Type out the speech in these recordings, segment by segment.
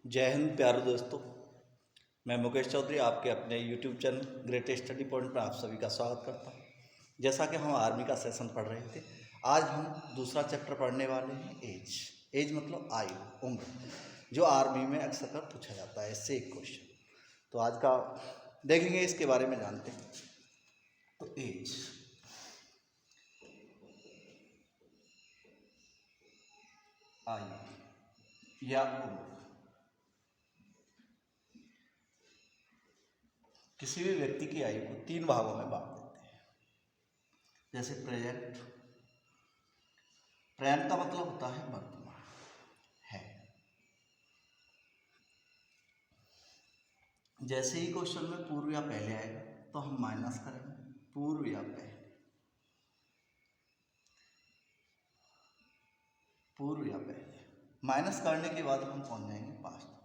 जय हिंद प्यारे दोस्तों। मैं मुकेश चौधरी आपके अपने YouTube channel great study point पर आप सभी का स्वागत करता हूं। जैसा कि हम आर्मी का सेशन पढ़ रहे थे, आज हम दूसरा चैप्टर पढ़ने वाले हैं एज। एज मतलब आयु, उम्र, जो आर्मी में अक्सर कर पूछा जाता है इससे एक क्वेश्चन। तो आज का देखेंगे, इसके बारे में जानते हैं। तो एज, आयु या उम्र किसी भी व्यक्ति की आयु को तीन भागों में बांट देते हैं। जैसे प्रेजेंट, प्रेजेंट का मतलब होता है वर्तमान है। जैसे ही क्वेश्चन में पूर्व या पहले आएगा तो हम माइनस करेंगे पूर्व या पहले, पूर्व या पहले। माइनस करने के बाद हम पहुंच जाएंगे पास्ट में,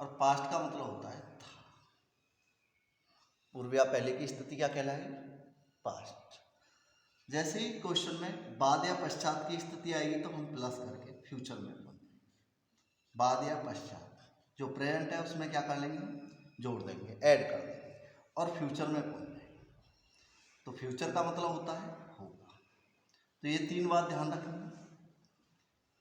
और पास्ट का मतलब होता है था। पूर्व या पहले की स्थिति क्या कहलाएगी? पास्ट। जैसे ही क्वेश्चन में बाद या पश्चात की स्थिति आएगी तो हम प्लस करके फ्यूचर में पहुंच जाएंगे। बाद या पश्चात, जो प्रेजेंट है उसमें क्या कर लेंगे? जोड़ देंगे, ऐड कर देंगे, और फ्यूचर में पहुंच जाएंगे। तो फ्यूचर का मतलब होता है होगा। तो ये तीन बात ध्यान रखेंगे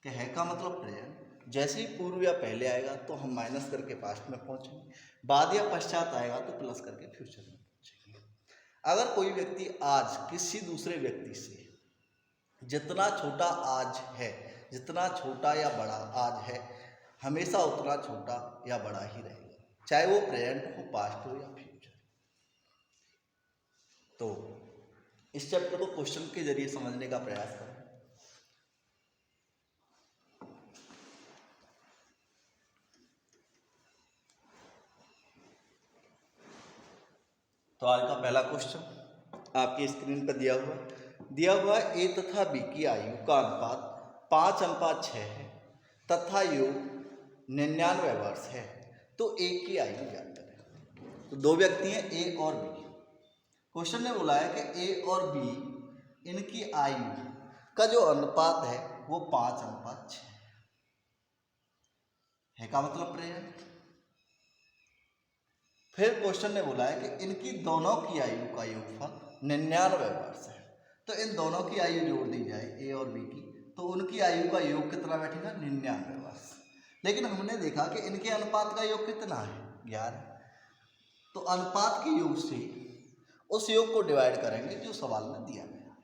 कि है का मतलब प्रेजेंट। जैसे ही पूर्व या पहले आएगा तो हम माइनस करके पास्ट में पहुंचेंगे, बाद या पश्चात आएगा तो प्लस करके फ्यूचर में पहुंचेंगे। अगर कोई व्यक्ति आज किसी दूसरे व्यक्ति से जितना छोटा आज है, जितना छोटा या बड़ा आज है, हमेशा उतना छोटा या बड़ा ही रहेगा, चाहे वो प्रेजेंट हो, पास्ट हो या फ्यूचर। तो इस चैप्टर को क्वेश्चन के जरिए समझने का प्रयास करें। तो आज का पहला क्वेश्चन आपकी स्क्रीन पर दिया हुआ ए तथा बी की आयु का अनुपात 5:6 है तथा योग 99 वर्ष है, तो ए की आयु ज्ञात करें। तो दो व्यक्ति हैं ए और बी। क्वेश्चन ने बोला है कि ए और बी, इनकी आयु का जो अनुपात है वो 5:6 है का मतलब प्रेजेंट। फिर क्वेश्चन ने बोला है कि इनकी दोनों की आयु का योगफल 99 वर्ष है। तो इन दोनों की आयु जोड़ दी जाए, ए और बी की, तो उनकी आयु का योग कितना बैठेगा? 99 वर्ष। लेकिन हमने देखा कि इनके अनुपात का योग कितना है? 11। तो अनुपात के योग से उस योग को डिवाइड करेंगे जो सवाल में दिया गया है।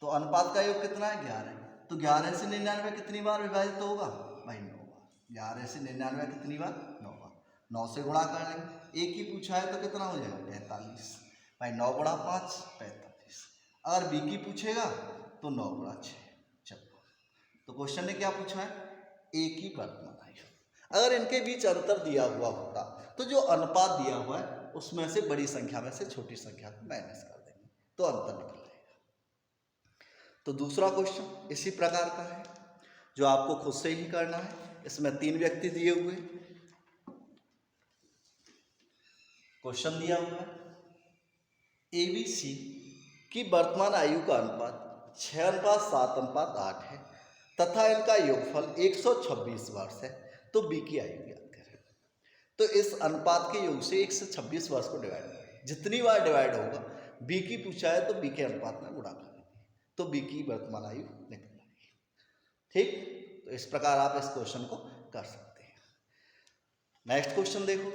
तो अनुपात का योग कितना है? 11। तो 11 से 99 कितनी बार विभाजित होगा भाई? 9 बार। 11 से 99 कितनी बार? 9 बार। 9 से गुणा कर लेंगे। एक ही पूछा है तो कितना हो जाएगा? 45 भाई। 9 गुणा 5 45। अगर बी की पूछेगा तो 9 गुणा 6 56। तो क्वेश्चन ने क्या पूछा है? ए की वर्तमान आयु। अगर इनके बीच अंतर दिया हुआ होता तो जो अनुपात दिया हुआ है उसमें से बड़ी संख्या में से छोटी संख्या को माइनस कर देंगे तो अंतर निकल जाएगा। तो दूसरा क्वेश्चन इसी प्रकार का है, जो आपको खुद से ही करना है। इसमें तीन व्यक्ति दिए हुए, क्वेश्चन दिया हुआ है ए बी सी की वर्तमान आयु का अनुपात 6:7:8 है तथा इनका योगफल 126 वर्ष है, तो बी की आयु ज्ञात करें। तो इस अनुपात के योग से 126 वर्ष को डिवाइड करें। जितनी बार डिवाइड होगा, बी की पूछा है तो बी के अनुपात में गुणा करेंगे, तो बी की वर्तमान आयु निकल आएगी। ठीक, तो इस प्रकार आप इस क्वेश्चन को कर सकते हैं। नेक्स्ट क्वेश्चन देखो,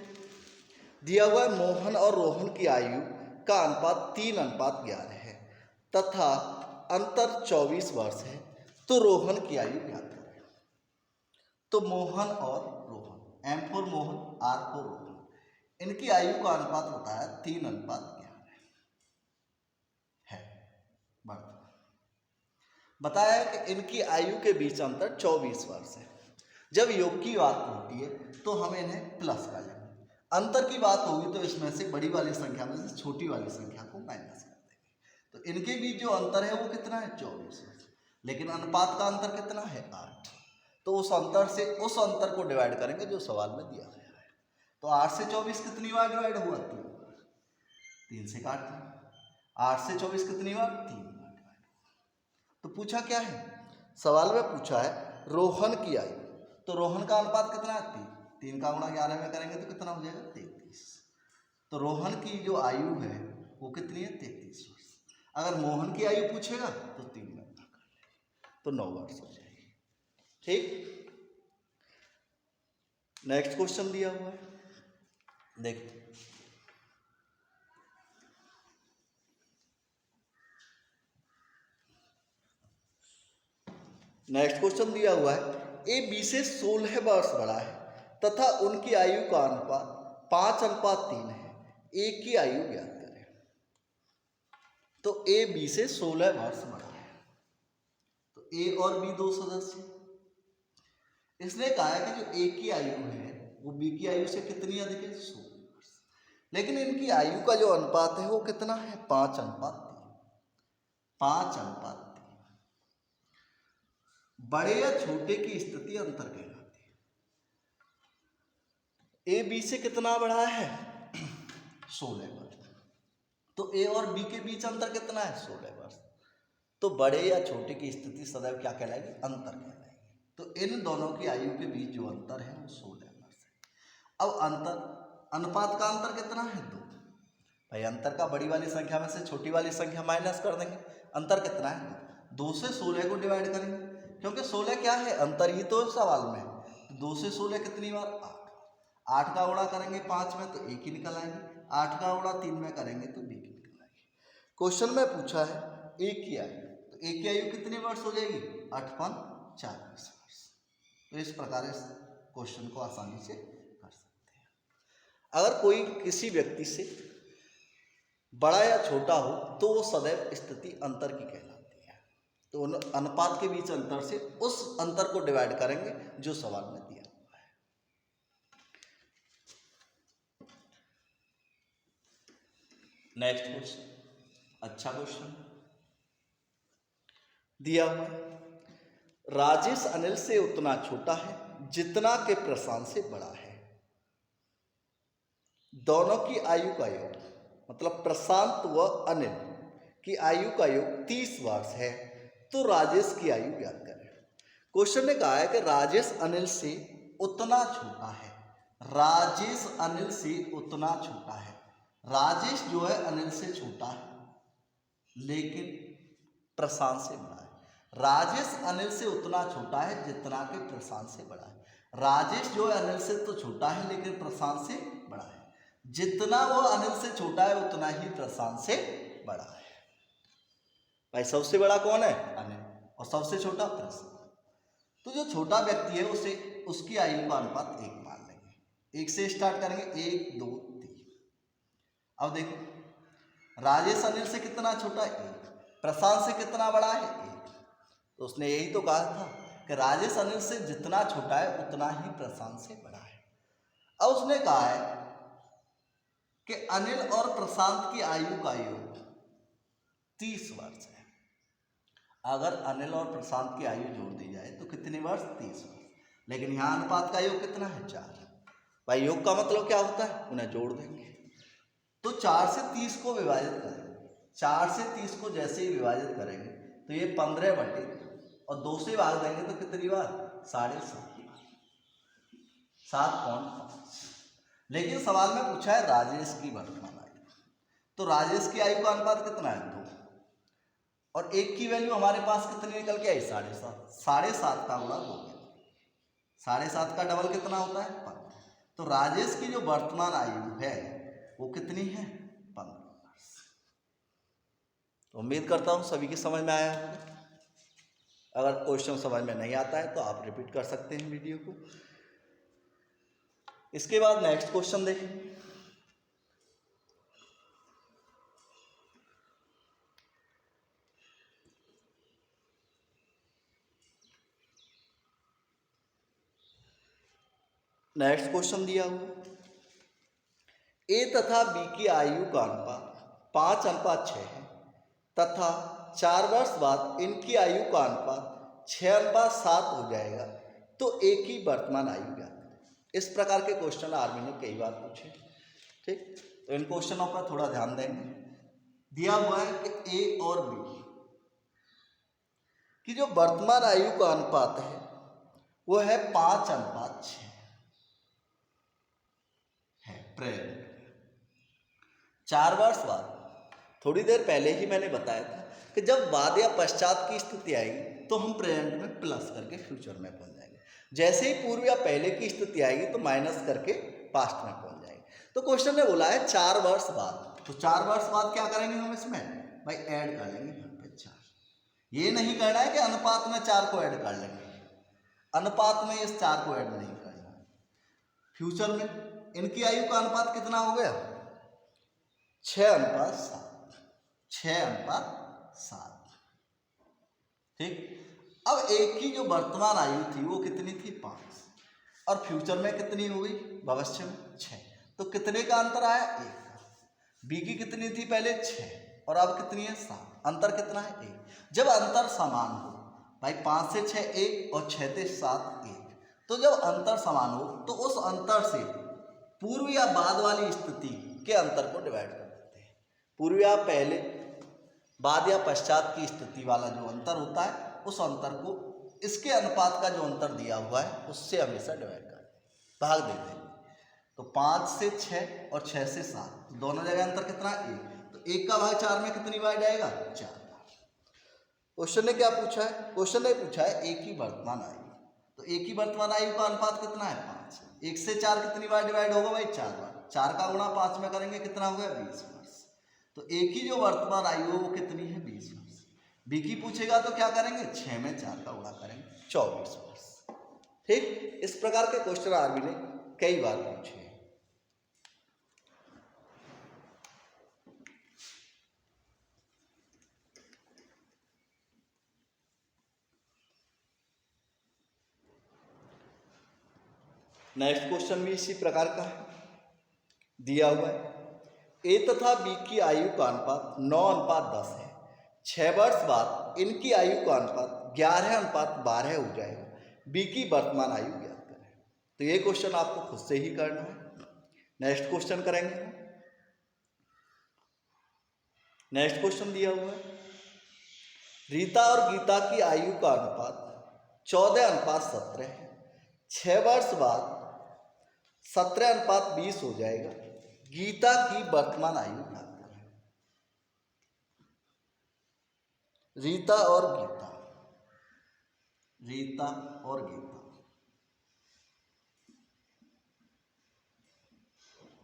दिया हुआ है मोहन और रोहन की आयु का अनुपात 3:11 है तथा अंतर 24 वर्ष है, तो रोहन की आयु ज्ञात करें। तो मोहन और Rohan, M for Mohan, R for Rohan, इनकी आयु का अनुपात होता है 3:11 है। बताया है कि इनकी आयु के बीच अंतर 24 वर्ष है। जब योग की बात होती है तो हम इन्हें प्लस कर लेंगे, अंतर की बात होगी तो इसमें से बड़ी वाली संख्या में से छोटी वाली संख्या को माइनस कर देंगे। तो इनके बीच जो अंतर है वो कितना है? 24 वर्ष। लेकिन अनुपात का अंतर कितना है? 8। तो उस अंतर से उस अंतर को डिवाइड करेंगे जो सवाल में दिया गया है। तो 8 से 24 कितनी बार डिवाइड हुआ? 3 से काट दें। 8 से 24 कितनी बार? 3 बार डिवाइड हुआ। तो पूछा क्या है? सवाल में पूछा है रोहन की आयु। तो रोहन का अनुपात कितना है 3 का गुणा 11 में करेंगे तो कितना हो जाएगा 33। तो रोहन की जो आयु है वो कितनी है 33 वर्ष। अगर मोहन की आयु पूछेगा तो 3 में गुणा कर लेंगे तो 9 वर्ष हो जाएगी। ठीक, नेक्स्ट क्वेश्चन दिया हुआ है, देखते नेक्स्ट क्वेश्चन दिया हुआ है ए बी से 16 वर्ष बड़ा है तथा उनकी आयु का अनुपात 5:3 है, ए की आयु ज्ञात करें। तो ए बी से 16 वर्ष बड़ा है, तो ए और बी दो सदस्य। इसने कहा है कि जो ए की आयु है वो बी की आयु से कितनी अधिक है 16 वर्ष, लेकिन इनकी आयु का जो अनुपात है वो कितना है 5:3। 5:3 बड़े या छोटे की स्थिति अंतर कहलाती है। ए बी से कितना बड़ा है 16 वर्ष, तो ए और बी के बीच अंतर कितना है 16 वर्ष, तो बड़े या छोटे की स्थिति सदैव क्या कहलाएगी अंतर कहलाएगी। तो इन दोनों की आयु के बीच जो अंतर है वो 16 वर्ष है। अब अंतर अनुपात का अंतर कितना है 2। भाई अंतर का बड़ी वाली संख्या में से छोटी वाली संख्या माइनस कर देंगे, अंतर कितना है 2 से 16 को डिवाइड करेंगे क्योंकि 16 क्या है अंतर ही तो सवाल में। तो 2 से 16 कितनी बार 8 का गुणा करेंगे 5 में तो 1 ही निकल आएगी, 8 का गुणा 3 में करेंगे तो 2 की निकल आएगी। क्वेश्चन में पूछा है ए की आयु, तो ए की आयु कितने वर्ष हो जाएगी 8:40 वर्ष। तो इस प्रकार इस क्वेश्चन को आसानी से कर सकते हैं। अगर कोई किसी व्यक्ति से बड़ा या छोटा हो तो वो सदैव स्थिति अंतर की कहलाती है। तो अनुपात के बीच अंतर से उस अंतर को डिवाइड करेंगे जो सवाल में दिया हुआ है। नेक्स्ट क्वेश्चन, अच्छा क्वेश्चन दिया हुआ है राजेश अनिल से उतना छोटा है जितना के प्रशांत से बड़ा है। दोनों की आयु का योग, मतलब प्रशांत व अनिल की आयु का योग 30 वर्ष है, तो राजेश की आयु ज्ञात करें। क्वेश्चन ने कहा है कि राजेश अनिल से उतना छोटा है, राजेश अनिल से उतना छोटा है। राजेश जो है अनिल से छोटा है लेकिन प्रशांत से बड़ा है। राजेश अनिल से उतना छोटा है जितना कि प्रशांत से बड़ा है। राजेश जो है अनिल से तो छोटा है लेकिन प्रशांत से बड़ा है। जितना वो अनिल से छोटा है उतना ही प्रशांत से बड़ा है। भाई सबसे बड़ा कौन है अनिल और सबसे छोटा प्रशांत। तो जो छोटा व्यक्ति है उसे उसकी आयु का अनुपात 1 मान लेंगे। 1 से स्टार्ट करेंगे 1 2 3। अब देखो राजेश अनिल से कितना छोटा है 1, प्रशांत से कितना बड़ा है 1। तो उसने यही तो कहा था कि राजेश अनिल से जितना छोटा है उतना ही प्रशांत से बड़ा है। अब उसने कहा है कि अनिल और प्रशांत की आयु का योग 30 वर्ष है। अगर अनिल और प्रशांत की आयु जोड़ दी जाए तो कितने वर्ष 30 वर्ष, लेकिन यहाँ अनुपात का योग कितना है 4। भाई योग का मतलब क्या होता है उन्हें जोड़ देंगे। तो 4 से 30 को विभाजित करेंगे, 4 से 30 को जैसे ही विभाजित करेंगे तो ये 15/2 और 2 से भाग देंगे तो कितनी बार 7.5 7.5। लेकिन सवाल में पूछा है राजेश की वर्तमान आयु, तो राजेश की आयु का अनुपात कितना है 2 और 1 की वैल्यू हमारे पास कितनी निकल के आई 7.5। 7.5 का गुणा 2, 7.5 का डबल कितना होता है 15। तो राजेश की जो वर्तमान आयु है वो कितनी है 15 वर्ष। तो उम्मीद करता हूँ सभी की समझ में आया होगा। अगर क्वेश्चन समझ में नहीं आता है तो आप रिपीट कर सकते हैं वीडियो को। इसके बाद नेक्स्ट क्वेश्चन देखेंगे। नेक्स्ट क्वेश्चन दिया हुआ ए तथा बी की आयु का अनुपात 5:6 है तथा 4 वर्ष बाद इनकी आयु का अनुपात 6:7 हो जाएगा, तो ए की वर्तमान आयु ज्ञात करें। इस प्रकार के क्वेश्चन आर्मी ने कई बार पूछे। ठीक, तो इन क्वेश्चनों पर थोड़ा ध्यान देंगे। दिया हुआ है कि ए और बी की जो वर्तमान आयु का अनुपात है वो है 5:6 है प्रेजेंट। 4 वर्ष बाद, थोड़ी देर पहले ही मैंने बताया था कि जब बाद या पश्चात की स्थिति आएगी तो हम प्रेजेंट में प्लस करके फ्यूचर में पहुंच जाएंगे। जैसे ही पूर्व या पहले की स्थिति आएगी तो माइनस करके पास्ट में पहुंच जाएंगे। तो क्वेश्चन ने बोला है 4 वर्ष बाद, तो 4 वर्ष बाद क्या करेंगे हम इसमें भाई ऐड कर लेंगे यहाँ पे 4। ये नहीं करना है कि अनुपात में 4 को ऐड कर लेंगे, अनुपात में इस 4 को ऐड नहीं करना। फ्यूचर में इनकी आयु का अनुपात कितना हो गया 6:7, 6:7। ठीक, अब एक की जो वर्तमान आयु थी वो कितनी थी 5 और फ्यूचर में कितनी हो गई भविष्य में 6, तो कितने का अंतर आया 1 का। बी की कितनी थी पहले 6 और अब कितनी है 7, अंतर कितना है 1। जब अंतर समान हो भाई 5 से 6 1 और 6 से 7 1, तो जब अंतर समान हो तो उस अंतर से पूर्व या बाद वाली स्थिति के अंतर को डिवाइड कर देते हैं। पूर्व या पहले, बाद या पश्चात की स्थिति वाला जो अंतर होता है उस अंतर को इसके अनुपात का जो अंतर दिया हुआ है उससे हमेशा डिवाइड कर भाग देते हैं। तो 5 से 6 और 6 से 7 दोनों जगह अंतर कितना है 1, तो 1 का भाग 4 में कितनी बार जाएगा 4। क्वेश्चन ने क्या पूछा है, क्वेश्चन ने पूछा है एक ही वर्तमान आयु, तो एक ही वर्तमान आयु का अनुपात कितना है 5। 1 से 4 कितनी बार डिवाइड होगा भाई 4 बार, 4 का गुणा 5 में करेंगे कितना हो गया 20 वर्ष। तो एक ही जो वर्तमान आयु है वो कितनी है 20 वर्ष। बी की पूछेगा तो क्या करेंगे 6 में 4 का गुणा करेंगे 24 वर्ष। ठीक, इस प्रकार के क्वेश्चन आरबी ने कई बार पूछे हैं। नेक्स्ट क्वेश्चन भी इसी प्रकार का है, दिया हुआ है ए तथा बी की आयु का अनुपात 9:10 है। 6 वर्ष बाद इनकी आयु का अनुपात 11:12 हो जाएगा। बी की वर्तमान आयु ज्ञात करें। तो ये क्वेश्चन आपको खुद से ही करना है। नेक्स्ट क्वेश्चन करेंगे। नेक्स्ट क्वेश्चन दिया हुआ है रीता और गीता की आयु का अनुपात 14:17 है। 6 वर्ष बाद 17:20 हो जाएगा। गीता की वर्तमान आयु ज्ञात करें। रीता और गीता, रीता और गीता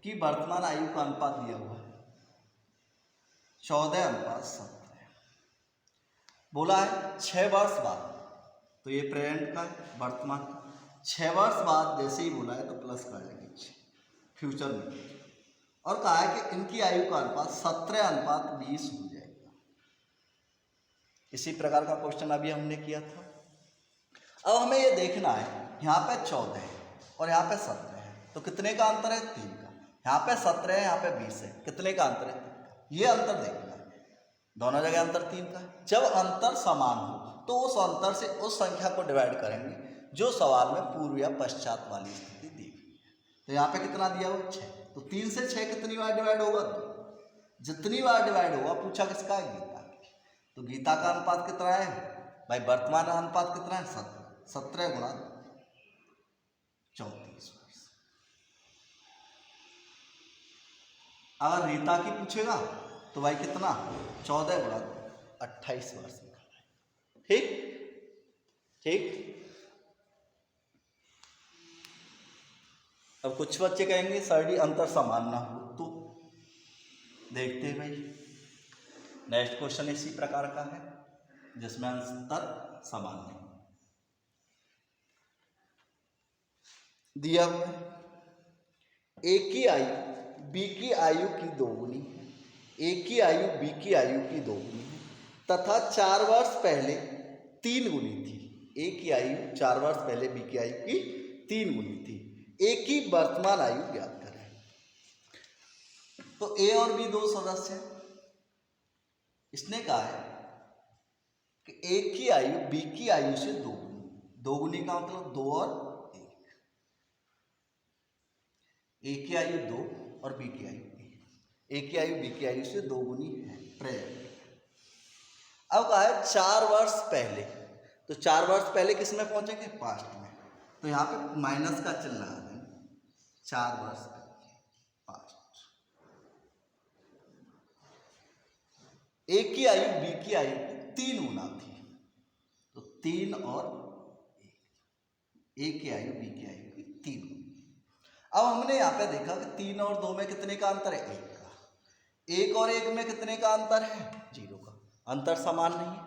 की वर्तमान आयु का अनुपात दिया हुआ है 14:17। बोला है 6 वर्ष बाद, तो ये प्रेजेंट का है वर्तमान। 6 वर्ष बाद जैसे ही बोला है तो प्लस कर लेंगे फ्यूचर में, और कहा है कि इनकी आयु का अनुपात 17:20 हो जाएगा। इसी प्रकार का क्वेश्चन अभी हमने किया था। अब हमें ये देखना है यहाँ पे 14 है और यहाँ पे 17 है, तो कितने का अंतर है 3 का। यहाँ पे 17 है, यहाँ पे 20 है, कितने का अंतर है 3 का। ये अंतर देखना है, दोनों जगह अंतर 3 का है। जब अंतर समान हो तो उस अंतर से उस संख्या को डिवाइड करेंगे जो सवाल में पूर्व या पश्चात वाली स्थिति दी हुई है। तो यहाँ पे कितना दिया हुआ 6, तो 3 से 6 कितनी बार डिवाइड होगा 2। जितनी बार डिवाइड होगा, पूछा किसका है गीता की, तो गीता का अनुपात कितना है भाई, वर्तमान अनुपात कितना है 17 गुणा 34 वर्ष। अगर रीता की पूछेगा तो भाई कितना 14 गुणा 28 वर्ष निकालना है। ठीक ठीक। अब कुछ बच्चे कहेंगे सर जी अंतर समान ना हो, तो देखते हैं भाई। नेक्स्ट क्वेश्चन इसी प्रकार का है जिसमें अंतर समान नहीं दिया हुआ है। ए की आयु बी की आयु की दोगुनी है। ए की आयु बी की आयु की दोगुनी है तथा 4 वर्ष पहले 3 गुनी थी। ए की आयु 4 वर्ष पहले बी की आयु की 3 गुनी थी। ए की वर्तमान आयु ज्ञात करें। तो ए और बी दो सदस्य हैं। इसने कहा है कि ए की आयु बी की आयु से दोगुनी, दोगुनी का मतलब 2 और 1। ए की आयु 2 और बी की आयु 1। ए की आयु बी की आयु से दोगुनी है प्रेजेंट। अब कहा है 4 वर्ष पहले, तो 4 वर्ष पहले किस में पहुंचेंगे पास्ट में। तो यहाँ पे माइनस का चिन्ह लगा देंगे, 4 वर्ष 5। ए की आयु बी की आयु 3 गुना थी, तो 3 और 1, ए की आयु बी की आयु की 3 गुना। अब हमने यहाँ पे देखा कि 3 और 2 में कितने का अंतर है, 1 का। 1 और 1 में कितने का अंतर है, 0 का। अंतर समान नहीं है।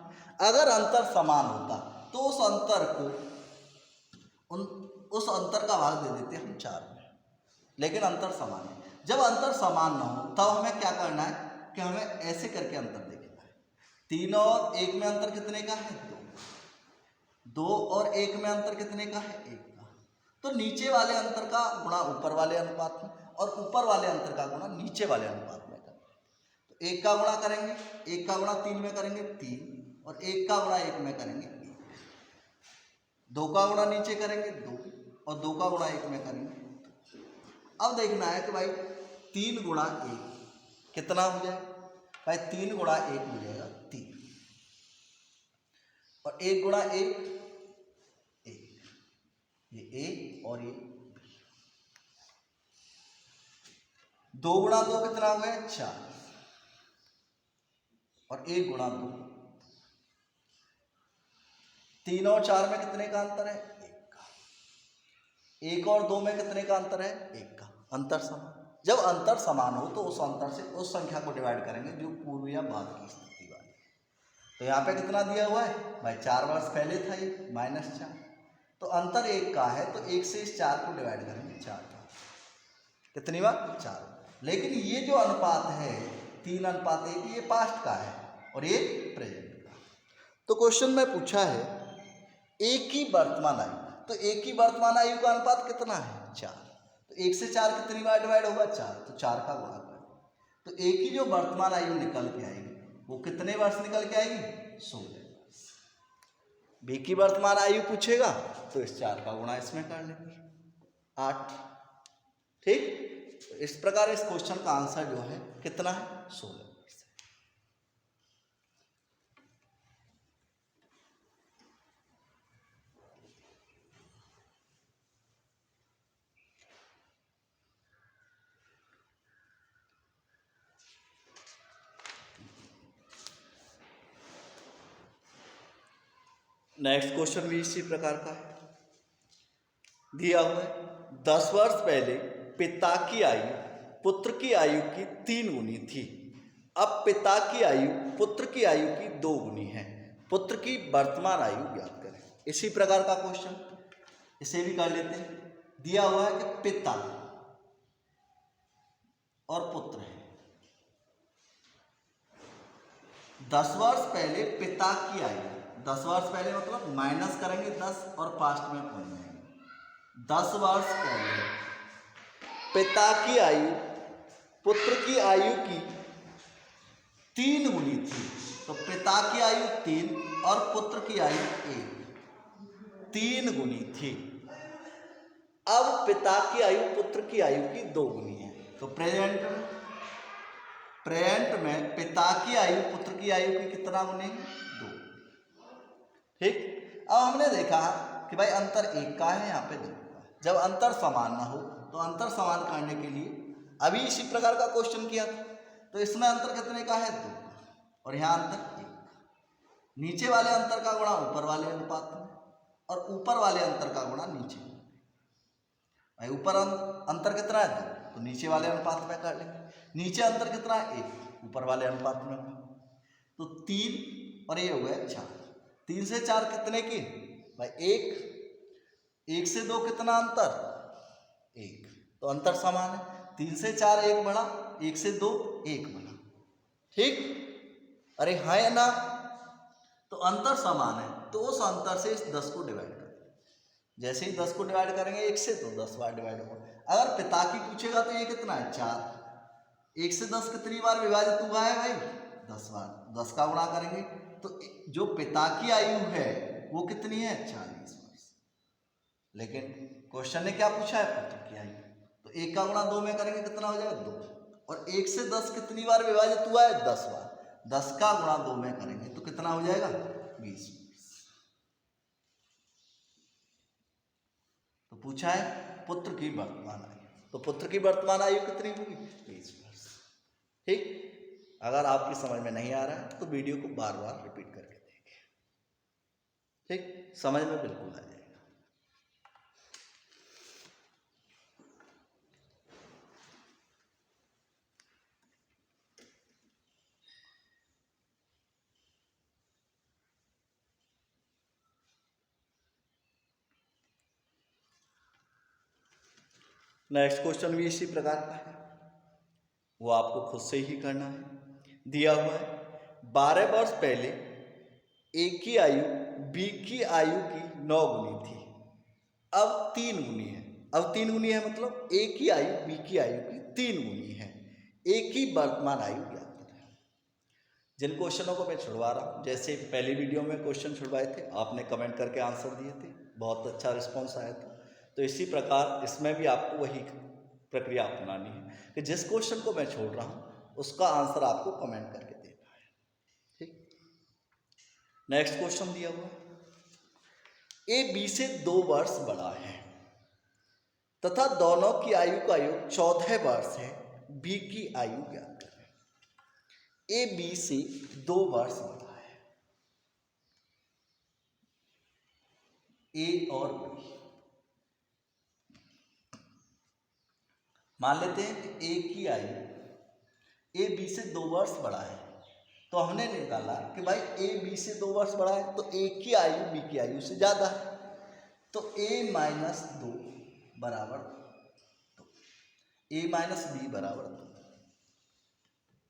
अगर अंतर समान होता तो उस अंतर का भाग दे देते हम 4 में, लेकिन अंतर समान है। जब अंतर समान ना हो तब हमें क्या करना है कि हमें ऐसे करके अंतर देखना है। 3 और 1 में अंतर कितने का है, 2 और 1 में अंतर कितने का है, 1 का। तो नीचे वाले अंतर का गुणा ऊपर वाले अनुपात में, और ऊपर वाले अंतर का गुणा नीचे वाले अनुपात में करेंगे। तो 1 का गुणा करेंगे, 1 का गुणा 3 में करेंगे 3, और 1 का गुणा 1 में करेंगे 1। 2 का गुणा नीचे करेंगे 2, और 2 का गुणा 1 में करेंगे 2। अब देखना है कि भाई 3 गुणा 1 कितना हो जाएगा, भाई 3 गुणा 1 हो जाएगा 3, और 1 गुणा 1 1, ये ए और ये बी। 2 गुणा 2 कितना हो गया, 4, और 1 गुणा 2। 3 और 4 में कितने का अंतर है, 1 का। 1 और 2 में कितने का अंतर है, 1 का। अंतर समान। जब अंतर समान हो तो उस अंतर से उस संख्या को डिवाइड करेंगे जो पूर्व या बाद की स्थिति वाली। तो यहाँ पे कितना दिया हुआ है भाई, 4 वर्ष पहले था ये, -4। तो अंतर 1 का है, तो 1 से इस 4 को डिवाइड करेंगे 4 का। कितनी बार, 4। लेकिन ये जो अनुपात है 3:1, ये पास्ट का है और ये प्रेजेंट का। तो क्वेश्चन में पूछा है एक ही वर्तमान आयु, तो एक ही वर्तमान आयु का अनुपात कितना है, 4। तो 1 से 4 कितनी बार डिवाइड होगा, 4, तो 4 का गुणा करें। तो एक ही जो वर्तमान आयु निकल के आएगी वो कितने वर्ष निकल के आएगी, 16 वर्ष। बी की वर्तमान आयु पूछेगा तो इस 4 का गुणा इसमें कर लेंगे, 8। ठीक। तो इस प्रकार इस क्वेश्चन का आंसर जो है कितना है, 16 वर्ष। नेक्स्ट क्वेश्चन भी इसी प्रकार का है, दिया हुआ है 10 वर्ष पहले पिता की आयु पुत्र की आयु की 3 गुनी थी। अब पिता की आयु पुत्र की आयु की 2 गुनी है। पुत्र की वर्तमान आयु ज्ञात करें। इसी प्रकार का क्वेश्चन इसे भी कर लेते हैं। दिया हुआ है कि पिता और पुत्र है। 10 वर्ष पहले पिता की आयु, 10 वर्ष पहले मतलब माइनस करेंगे 10 और पास्ट में पहुंच जाएंगे। 10 वर्ष पहले पिता की आयु पुत्र की आयु की 3 गुनी थी। तो पिता की आयु 3 और पुत्र की आयु 1, 3 गुनी थी। अब पिता की आयु पुत्र की आयु की 2 गुनी है। तो प्रेजेंट में पिता की आयु पुत्र की आयु की कितना गुनी है, 2। ठीक। अब हमने देखा कि भाई अंतर 1 का है, यहाँ पे 2 का। जब अंतर समान ना हो तो अंतर समान करने के लिए अभी इसी प्रकार का क्वेश्चन किया था, तो इसमें अंतर कितने का है, 2 का, और यहाँ अंतर 1 का। नीचे वाले अंतर का गुणा ऊपर वाले अनुपात में, और ऊपर वाले अंतर का गुणा नीचे। भाई ऊपर अंतर कितना है, 2, तो नीचे वाले अनुपात में कर लेंगे। नीचे अंतर कितना है, 1, ऊपर वाले अनुपात में। तो 3 और ये हो गया 4। 3 से 4 कितने की भाई, 1 से 2 कितना अंतर, 1। तो अंतर समान है। 3 से 4 1 बढ़ा, 1 से 2 1 बढ़ा। ठीक। अरे हाँ या ना। तो अंतर समान है, तो उस अंतर से इस 10 को डिवाइड कर। जैसे ही 10 को डिवाइड करेंगे 1 से, तो 10 बार डिवाइड होगा। अगर पिता की पूछेगा तो ये कितना है, 4। 1 से 10 कितनी बार विभाजित हुआ है भाई, 10 बार। 10 का गुणा करेंगे तो जो पिता की आयु है वो कितनी है, 40 वर्ष। लेकिन क्वेश्चन ने क्या पूछा है, पुत्र की आयु। तो 1 का गुणा 2 में करेंगे कितना हो जाएगा, 2। और 1 से 10 कितनी बार विभाजित हुआ है, 10 बार। 10 का गुणा 2 में करेंगे तो कितना हो जाएगा, 20 वर्ष। पूछा है पुत्र की वर्तमान आयु, तो पुत्र की वर्तमान आयु कितनी होगी? 20 वर्ष। ठीक, अगर आपकी समझ में नहीं आ रहा है तो वीडियो को बार बार रिपीट करके देखिए। ठीक, समझ में बिल्कुल आ जाएगा। नेक्स्ट क्वेश्चन भी इसी प्रकार का है, वो आपको खुद से ही करना है। दिया हुआ है 12 वर्ष पहले ए की आयु बी की आयु की 9 गुनी थी, अब 3 गुनी है। अब 3 गुनी है मतलब ए की आयु बी की आयु की 3 गुनी है। ए की वर्तमान आयु ज्ञात करें। जिन क्वेश्चनों को मैं छुड़वा रहा हूँ, जैसे पहली वीडियो में क्वेश्चन छुड़वाए थे, आपने कमेंट करके आंसर दिए थे, बहुत अच्छा रिस्पॉन्स आया था, तो इसी प्रकार इसमें भी आपको वही प्रक्रिया अपनानी है कि जिस क्वेश्चन को मैं छोड़ रहा हूँ उसका आंसर आपको कमेंट करके देना है। ठीक, नेक्स्ट क्वेश्चन दिया हुआ ए बी से 2 वर्ष बड़ा है तथा दोनों की आयु का योग 14 वर्ष है, बी की आयु ज्ञात करें। ए बी से 2 वर्ष बड़ा है, ए और बी। मान लेते हैं कि ए की आयु ए बी से 2 वर्ष बड़ा है, तो हमने निकाला कि भाई ए बी से 2 वर्ष बड़ा है तो ए की आयु बी की आयु से ज़्यादा है, तो ए माइनस 2 बराबर 2, ए माइनस बी बराबर 2।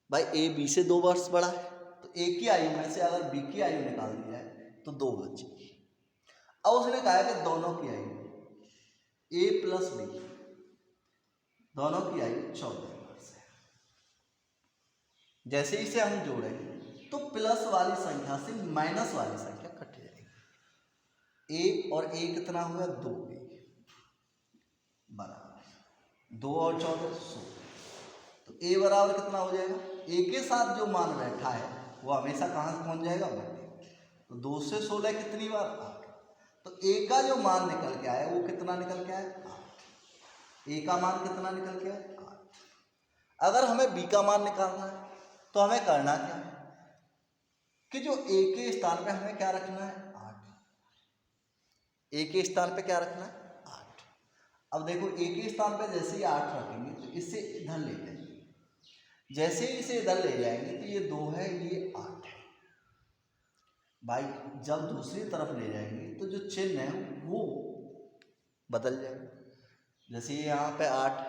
भाई ए बी से 2 वर्ष बड़ा है तो ए की आयु में से अगर बी की आयु निकाल दी जाए तो 2 बचेगी। अब उसने कहा कि दोनों की आयु ए प्लस बी, दोनों की आयु 14 वर्ष है। जैसे इसे हम जोड़ेंगे तो प्लस वाली संख्या से माइनस वाली संख्या कट जाएगी। ए और ए कितना हुआ? 2 ए बराबर 2 और 14 16, तो ए बराबर कितना हो जाएगा? ए के साथ जो मान बैठा है वो हमेशा कहाँ से पहुंच जाएगा? बटे। तो 2 से 16 कितनी बार? 8। तो ए का जो मान निकल के आया वो कितना निकल के आया? 8। ए का मान कितना निकल के आया? 8। अगर हमें बी का मान निकालना है तो हमें करना क्या है कि जो ए के स्थान पे हमें क्या रखना है? 8। ए के स्थान पे क्या रखना है? 8। अब देखो ए के स्थान पे जैसे ही 8 रखेंगे तो इसे इधर ले जाएंगे, जैसे ही इसे इधर ले जाएंगे तो ये 2 है, ये 8 है। भाई जब दूसरी तरफ ले जाएंगे तो जो चिन्ह है वो बदल जाएगा। जैसे यहाँ पे 8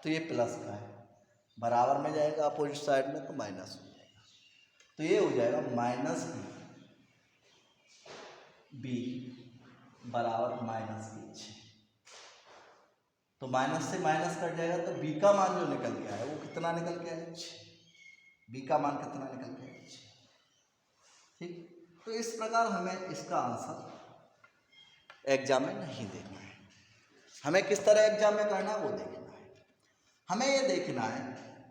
तो ये प्लस का है, बराबर में जाएगा अपोजिट साइड में तो माइनस हो जाएगा, तो ये हो जाएगा माइनस बी बराबर माइनस बी 6। तो माइनस से माइनस कट जाएगा तो बी का मान जो निकल के आया वो कितना निकल के आया? 6। बी का मान कितना निकल के आया? 6। ठीक, तो इस प्रकार हमें इसका आंसर एग्जाम में नहीं देखना है। हमें किस तरह एग्जाम में करना है वो देखना है। हमें ये देखना है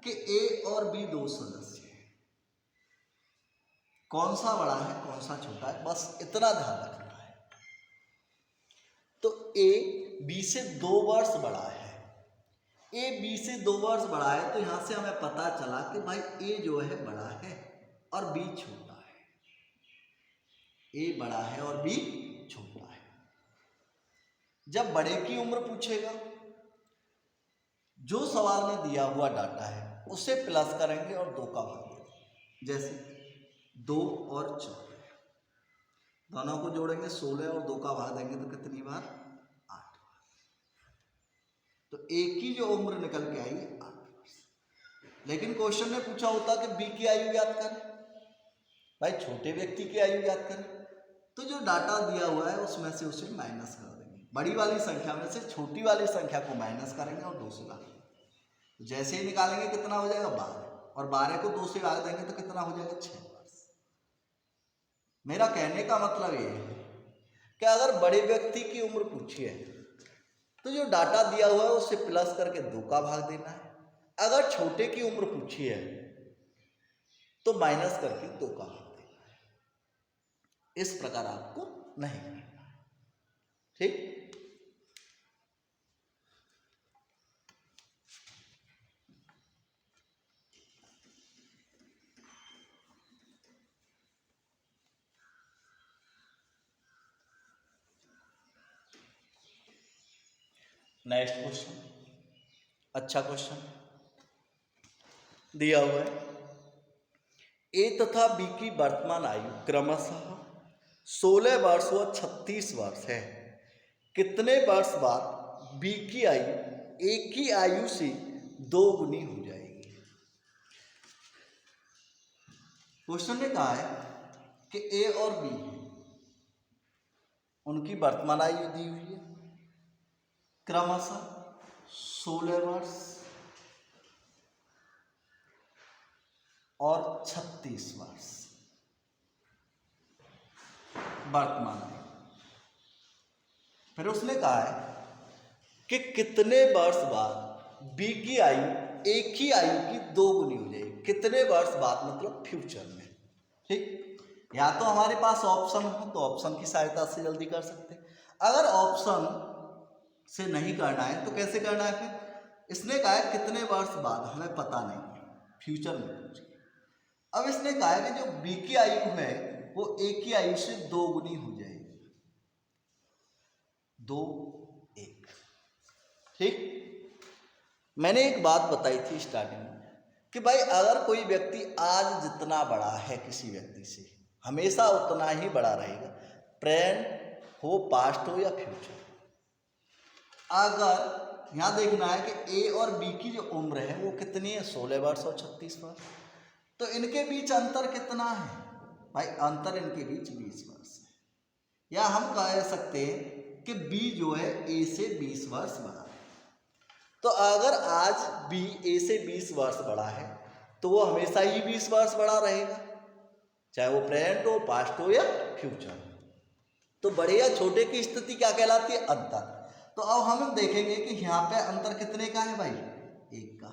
कि ए और बी 2 सदस्य हैं, कौन सा बड़ा है कौन सा छोटा है, बस इतना ध्यान रखना है। तो ए बी से 2 वर्ष बड़ा है, ए बी से 2 वर्ष बड़ा है, तो यहां से हमें पता चला कि भाई ए जो है बड़ा है और बी छोटा है। ए बड़ा है और बी छोटा है। जब बड़े की उम्र पूछेगा, जो सवाल में दिया हुआ डाटा है उसे प्लस करेंगे और 2 का भाग देंगे। जैसे 2 और 14, दोनों को जोड़ेंगे 16 और 2 का भाग देंगे तो कितनी बार? 8 बार। तो ए की जो उम्र निकल के आई 8 वर्ष। लेकिन क्वेश्चन ने पूछा होता कि बी की आयु ज्ञात करें, भाई छोटे व्यक्ति की आयु ज्ञात करें, तो जो डाटा दिया हुआ है उसमें से उसे माइनस कर देंगे। बड़ी वाली संख्या में से छोटी वाली संख्या को माइनस करेंगे और 2 से भाग देंगे। तो जैसे ही निकालेंगे कितना हो जाएगा? 12, और 12 को 2 से भाग देंगे तो कितना हो जाएगा? 6 वर्ष। मेरा कहने का मतलब ये है कि अगर बड़े व्यक्ति की उम्र पूछी है तो जो डाटा दिया हुआ है उसे प्लस करके 2 का भाग देना है। अगर छोटे की उम्र पूछी है तो माइनस करके 2 का भाग देना है। इस प्रकार आपको नहीं करना है। ठीक, नेक्स्ट क्वेश्चन, अच्छा क्वेश्चन दिया हुआ है। ए तथा बी की वर्तमान आयु क्रमशः 16 वर्ष व 36 वर्ष है। कितने वर्ष बाद बी की आयु ए की आयु से 2 गुनी हो जाएगी? क्वेश्चन ने कहा है कि ए और बी उनकी वर्तमान आयु दी हुई है क्रमशः 16 वर्ष और 36 वर्ष वर्तमान में। फिर उसने कहा है कि कितने वर्ष बाद बी की आयु ए की आयु की 2 गुनी हो जाएगी। कितने वर्ष बाद मतलब फ्यूचर में। ठीक, या तो हमारे पास ऑप्शन हो तो ऑप्शन की सहायता से जल्दी कर सकते हैं, अगर ऑप्शन से नहीं करना है तो कैसे करना है? फिर इसने कहा है कितने वर्ष बाद, हमें पता नहीं है, फ्यूचर में पूछिए। अब इसने कहा है कि जो बी की आयु है वो ए की आयु से 2 गुनी हो जाएगी, 2 1। ठीक, मैंने एक बात बताई थी स्टार्टिंग में कि भाई अगर कोई व्यक्ति आज जितना बड़ा है किसी व्यक्ति से हमेशा उतना ही बड़ा रहेगा, प्रेजेंट हो, पास्ट हो या फ्यूचर। अगर यहाँ देखना है कि ए और बी की जो उम्र है वो कितनी है, 16 वर्ष और 36 वर्ष, तो इनके बीच अंतर कितना है भाई? अंतर इनके बीच 20 वर्ष है। या हम कह सकते हैं कि बी जो है ए से 20 वर्ष बड़ा है। तो अगर आज बी ए से 20 वर्ष बड़ा है तो वो हमेशा ही 20 वर्ष बड़ा रहेगा, चाहे वो प्रेजेंट हो, पास्ट हो या फ्यूचर। तो बड़े या छोटे की स्थिति क्या कहलाती है? अंतर। तो अब हम देखेंगे कि यहाँ पे अंतर कितने का है भाई? 1 का,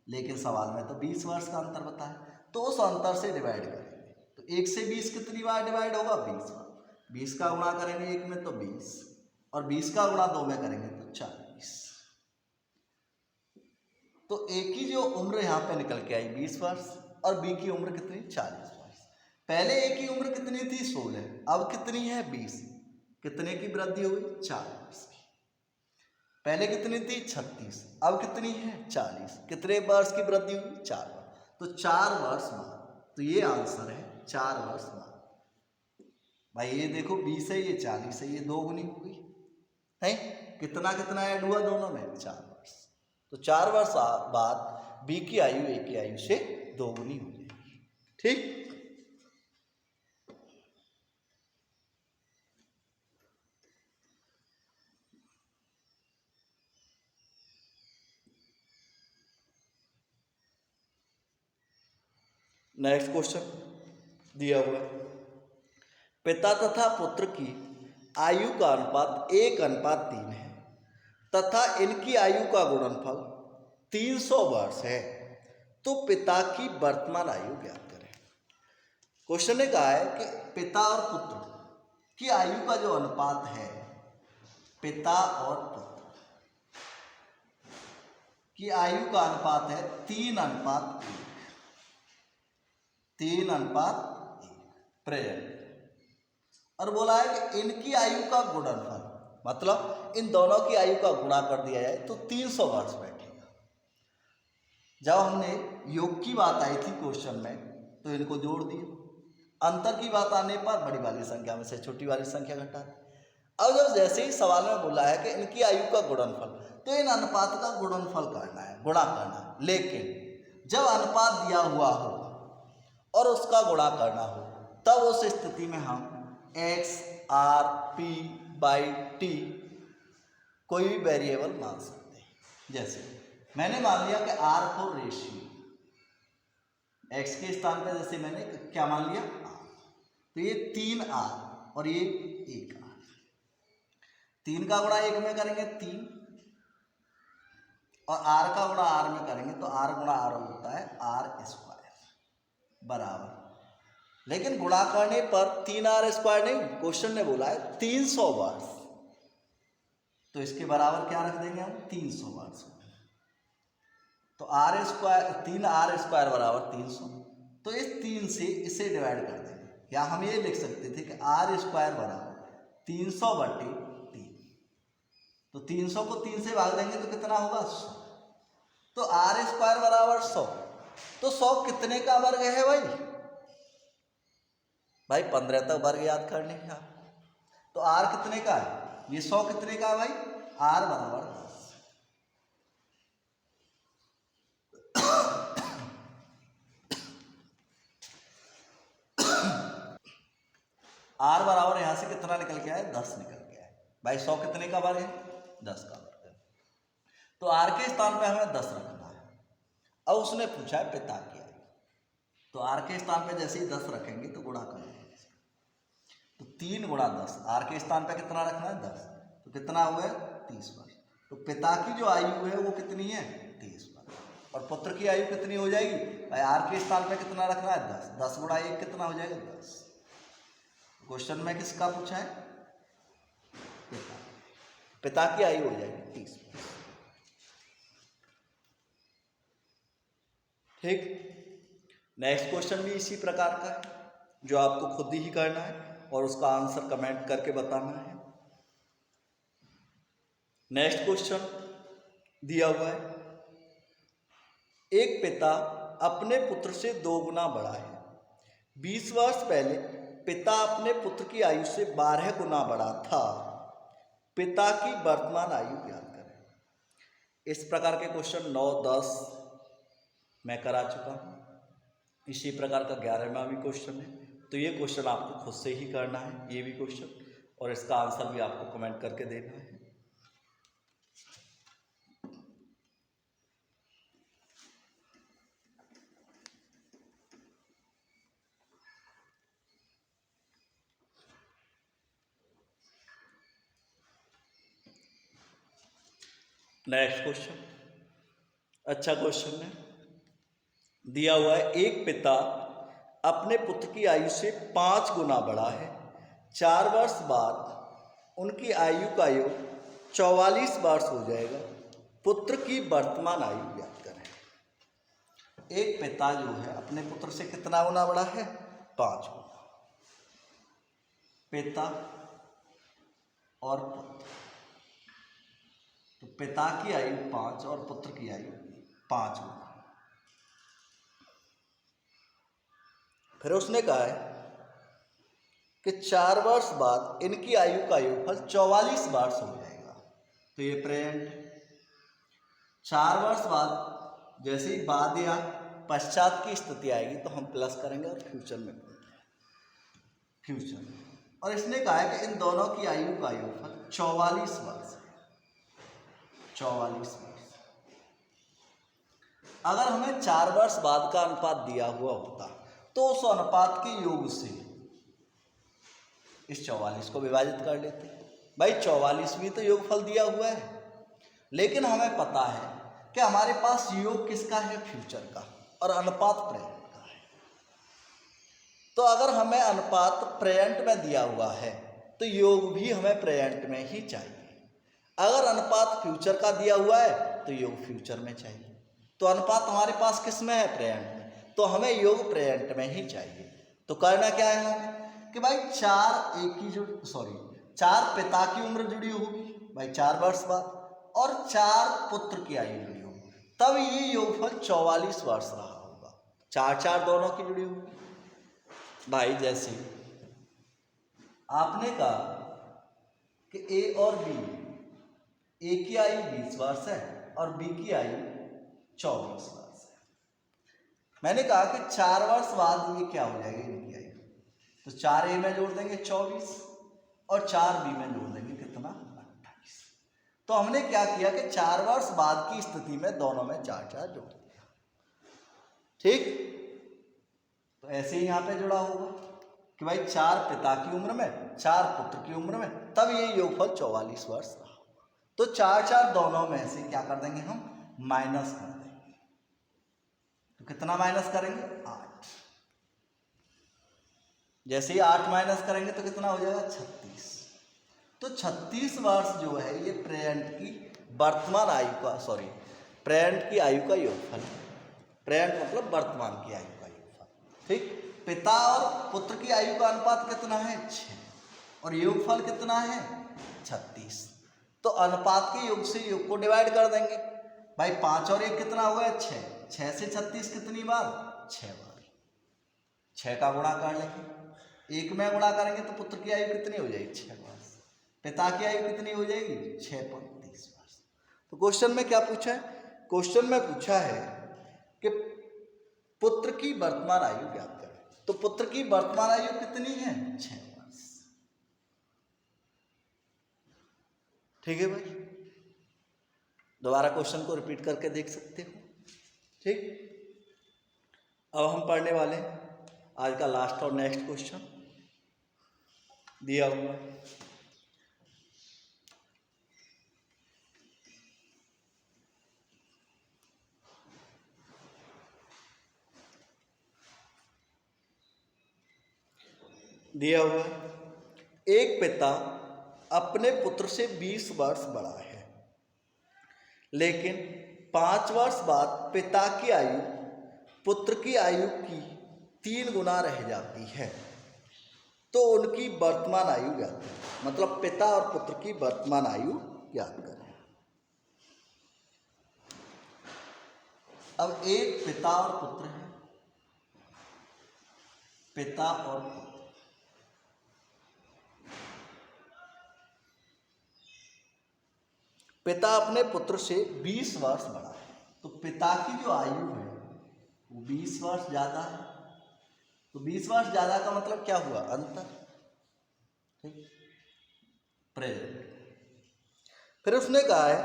लेकिन सवाल में तो 20 वर्ष का अंतर बताया, तो उस अंतर से डिवाइड करेंगे। तो 1 से 20 कितनी बार डिवाइड होगा? 20 बार। 20 का गुणा करेंगे 1 में तो 20, और 20 का गुणा 2 में करेंगे तो 40। तो ए की जो उम्र यहाँ पे निकल के आई 20 वर्ष और बी की उम्र कितनी? 40 वर्ष। पहले ए की उम्र कितनी थी? 16, अब कितनी है? 20। कितने की वृद्धि हुई? 4 वर्ष की। पहले कितनी थी? 36, अब कितनी है? 40। कितने वर्ष की वृद्धि हुई? 4 वर्ष। तो 4 वर्ष बाद, तो ये आंसर है 4 वर्ष बाद। भाई ये देखो 20 है, ये 40 है, ये 2 गुनी हो गई है। कितना कितना ऐड हुआ दोनों में? 4 वर्ष। तो 4 वर्ष बाद बी की आयु ए की आयु से 2 गुनी हो जाएगी। ठीक, नेक्स्ट क्वेश्चन दिया हुआ है। पिता तथा पुत्र की आयु का अनुपात 1:3 है तथा इनकी आयु का गुणनफल 300 वर्ष है, तो पिता की वर्तमान आयु ज्ञात करें। क्वेश्चन ने कहा है कि पिता और पुत्र की आयु का जो अनुपात है, पिता और पुत्र की आयु का अनुपात है 3:1, 3:1 प्रेजेंट। और बोला है कि इनकी आयु का गुणनफल, मतलब इन दोनों की आयु का गुणा कर दिया जाए तो 300 वर्ष बैठेगा। जब हमने योग की बात आई थी क्वेश्चन में तो इनको जोड़ दिए, अंतर की बात आने पर बड़ी वाली संख्या में से छोटी वाली संख्या घटा दी। अब जब जैसे ही सवाल में बोला है कि इनकी आयु का गुणनफल, तो इन अनुपात का गुणनफल करना है, गुणा करना है। लेकिन जब अनुपात दिया हुआ हो और उसका गुणा करना हो, तब उस स्थिति में हम x r p by t कोई भी वेरिएबल मान सकते हैं। जैसे मैंने मान लिया कि r को रेशियो, x के स्थान पर जैसे मैंने क्या मान लिया? r, तो ये 3r और ये 1r। 3 का गुणा 1 में करेंगे 3, और r का गुणा r में करेंगे तो r गुणा r होता है r² बराबर। लेकिन गुणा करने पर 3r² नहीं, क्वेश्चन ने बोला है 300 वर्ष, तो इसके बराबर क्या रख देंगे हम? 300 वर्ष। तो r² बराबर 300, तो इस 3 से इसे डिवाइड कर देंगे। या हम ये लिख सकते थे कि r² बराबर 300/3, तो 300 को 3 से भाग देंगे तो कितना होगा 100। तो आर स्क्वायर बराबर 100। तो 100 कितने का वर्ग है भाई? भाई 15 तक वर्ग याद करने हैं आपको। तो आर कितने का है? ये 100 कितने का है भाई? आर बराबर 10। आर बराबर यहां से कितना निकल गया है? 10 निकल गया है भाई। 100 कितने का वर्ग है? 10 का वर्ग है। तो आर के स्थान पे हमें 10 रखना है। अब उसने पूछा है पिता की आयु। तो आर के स्थान पे जैसे ही 10 रखेंगे तो गुणा कर लेंगे। तो 3 गुणा 10, आर के स्थान पे कितना रखना है? 10। तो कितना हुआ है? 30 वर्ष। तो पिता की जो आयु है वो कितनी है? 30 वर्ष। और पुत्र की आयु कितनी हो जाएगी भाई? आर के स्थान पे कितना रखना है? 10। 10 गुणा 1 कितना हो जाएगा? 10। क्वेश्चन में किसका पूछा है? पिता। पिता की आयु हो जाएगी 30 वर्ष। ठीक। नेक्स्ट क्वेश्चन भी इसी प्रकार का है जो आपको खुद ही करना है और उसका आंसर कमेंट करके बताना है। नेक्स्ट क्वेश्चन दिया हुआ है, एक पिता अपने पुत्र से 2 गुना बड़ा है। 20 वर्ष पहले पिता अपने पुत्र की आयु से 12 गुना बड़ा था। पिता की वर्तमान आयु ज्ञात करें। इस प्रकार के क्वेश्चन 9, 10 मैं करा चुका हूँ। इसी प्रकार का 11वां भी क्वेश्चन है। तो ये क्वेश्चन आपको खुद से ही करना है, ये भी क्वेश्चन, और इसका आंसर भी आपको कमेंट करके देना है। नेक्स्ट क्वेश्चन अच्छा क्वेश्चन है। दिया हुआ है, एक पिता अपने पुत्र की आयु से 5 गुना बड़ा है। 4 वर्ष बाद उनकी आयु का योग 44 वर्ष हो जाएगा। पुत्र की वर्तमान आयु ज्ञात करें। एक पिता जो है अपने पुत्र से कितना गुना बड़ा है? 5 गुना। पिता और पुत्र, तो पिता की आयु 5 और पुत्र की आयु 5 गुना। फिर उसने कहा है कि 4 वर्ष बाद इनकी आयु का योगफल 44 वर्ष हो जाएगा। तो ये प्रेजेंट 4 वर्ष बाद जैसे ही बाद या पश्चात की स्थिति आएगी तो हम प्लस करेंगे और फ्यूचर में फ्यूचर। और इसने कहा है कि इन दोनों की आयु का योगफल 44 वर्ष है। 44 वर्ष। अगर हमें 4 वर्ष बाद का अनुपात दिया हुआ होता तो उस अनुपात के योग से इस 44 को विभाजित कर लेते। भाई 44 भी तो योगफल दिया हुआ है, लेकिन हमें पता है कि हमारे पास योग किसका है? फ्यूचर का, और अनुपात प्रेजेंट का है। तो अगर हमें अनुपात प्रेजेंट में दिया हुआ है तो योग भी हमें प्रेजेंट में ही चाहिए। अगर अनुपात फ्यूचर का दिया हुआ है तो योग फ्यूचर में चाहिए। तो अनुपात हमारे पास किस में है? प्रेजेंट में। तो हमें योग प्रेजेंट में ही चाहिए। तो करना क्या है हमें कि भाई 4 पिता की उम्र जुड़ी होगी भाई 4 वर्ष बाद, और 4 पुत्र की आयु जुड़ी होगी, तब ये योगफल 44 वर्ष रहा होगा। 4 दोनों की जुड़ी होगी। भाई जैसे आपने कहा कि ए और बी, ए की आयु 20 वर्ष है और बी की आयु 24 वर्ष है। मैंने कहा कि 4 वर्ष बाद ये क्या हो जाएगी इनकी आयु? तो 4 ए में जोड़ देंगे 24 और 4 बी में जोड़ देंगे कितना? 28। तो हमने क्या किया कि 4 वर्ष बाद की स्थिति में दोनों में 4 जोड़ दिया। ठीक। तो ऐसे ही यहां पे जुड़ा होगा कि भाई 4 पिता की उम्र में 4 पुत्र की उम्र में, तब ये योगफल 44 वर्ष रहा होगा। तो 4 दोनों में से क्या कर देंगे हम? माइनस कर देंगे। तो कितना माइनस करेंगे? 8। जैसे ही 8 माइनस करेंगे तो कितना हो जाएगा? 36। तो 36 वर्ष जो है ये प्रेजेंट की वर्तमान आयु का, प्रेजेंट की आयु का योगफल। प्रेजेंट मतलब वर्तमान की आयु का योगफल। ठीक। पिता और पुत्र की आयु का अनुपात कितना है? 6, और योगफल कितना है? 36। तो अनुपात के योग से योग को डिवाइड कर देंगे। भाई 5 और 1 कितना हो गया 6, 6 से 36 कितनी बार 6 बार, 6 का गुणा कर लेंगे, 1 में गुणा करेंगे तो पुत्र की आयु कितनी हो जाएगी 6 वर्ष, पिता की आयु कितनी हो जाएगी 6 पर 30 वर्ष। तो क्वेश्चन में क्या पूछा है, क्वेश्चन में पूछा है कि पुत्र की वर्तमान आयु ज्ञात करें। तो पुत्र की वर्तमान आयु कितनी है 6 वर्ष। ठीक है भाई, दोबारा क्वेश्चन को रिपीट करके देख सकते हो। ठीक, अब हम पढ़ने वाले हैं आज का लास्ट और नेक्स्ट क्वेश्चन दिया हुआ है। दिया हुआ है, एक पिता अपने पुत्र से 20 वर्ष बड़ा है, लेकिन 5 वर्ष बाद पिता की आयु पुत्र की आयु की 3 गुना रह जाती है, तो उनकी वर्तमान आयु ज्ञात करें। मतलब पिता और पुत्र की वर्तमान आयु ज्ञात करें। अब एक पिता और पुत्र है, पिता और पुत्र, पिता अपने पुत्र से 20 वर्ष बड़ा है, तो पिता की जो आयु है वो 20 वर्ष ज़्यादा है। तो 20 वर्ष ज़्यादा का मतलब क्या हुआ, अंतर। ठीक, प्रेजेंट। फिर उसने कहा है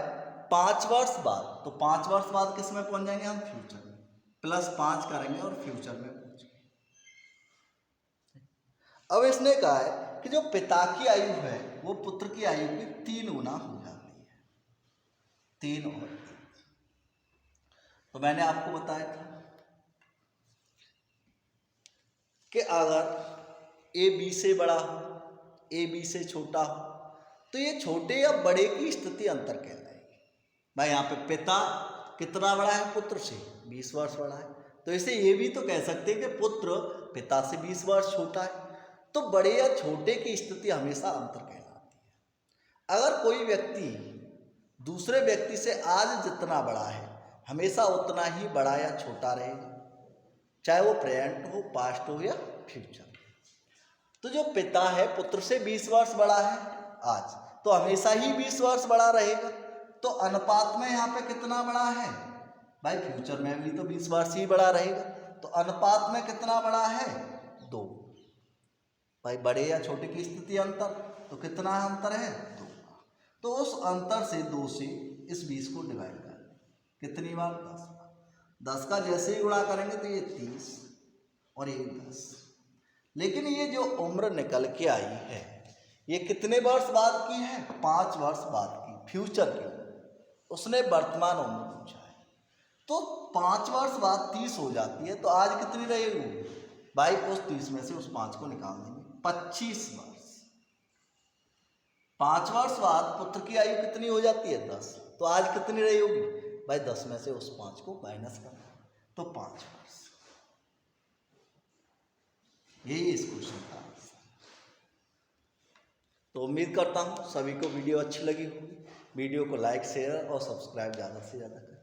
5 वर्ष बाद, तो 5 वर्ष बाद किस में पहुंच जाएंगे हम, फ्यूचर में, +5 करेंगे और फ्यूचर में पहुंचेंगे। अब इसने कहा है कि जो पिता की आयु है वो पुत्र की आयु की 3 गुना हो जाती है, 3 और 1। तो मैंने आपको बताया था कि अगर ए बी से बड़ा हो, ए बी से छोटा हो, तो ये छोटे या बड़े की स्थिति अंतर कहलाएगी। भाई यहाँ पे पिता कितना बड़ा है पुत्र से, 20 वर्ष बड़ा है, तो इसे ये भी तो कह सकते हैं कि पुत्र पिता से 20 वर्ष छोटा है। तो बड़े या छोटे की स्थिति हमेशा अंतर कहलाती है। अगर कोई व्यक्ति दूसरे व्यक्ति से आज जितना बड़ा है हमेशा उतना ही बड़ा या छोटा रहेगा, चाहे वो प्रेजेंट हो, पास्ट हो या फ्यूचर। तो जो पिता है पुत्र से 20 वर्ष बड़ा है आज, तो हमेशा ही 20 वर्ष बड़ा रहेगा। तो अनुपात में यहाँ पे कितना बड़ा है भाई, फ्यूचर में भी तो 20 वर्ष ही बड़ा रहेगा। तो अनुपात में कितना बड़ा है 2। भाई बड़े या छोटे की स्थिति अंतर, तो कितना अंतर है 2। तो उस अंतर से 2 से इस 20 को डिवाइड कर, कितनी बार 10 बार। 10 का जैसे ही गुणा करेंगे तो ये 30 और ये 10। लेकिन ये जो उम्र निकल के आई है ये कितने वर्ष बाद की है, 5 वर्ष बाद की, फ्यूचर की। उसने वर्तमान उम्र पूछा है, तो 5 वर्ष बाद 30 हो जाती है, तो आज कितनी रहेगी भाई, उस 30 में से उस 5 को निकाल देंगे, 25 वर्ष। 5 वर्ष बाद पुत्र की आयु कितनी हो जाती है 10, तो आज कितनी रही होगी भाई, 10 में से उस 5 को माइनस करना, तो 5 वर्ष। यही इस क्वेश्चन का आंसर। तो उम्मीद करता हूँ सभी को वीडियो अच्छी लगी होगी। वीडियो को लाइक, शेयर और सब्सक्राइब ज़्यादा से ज़्यादा करें।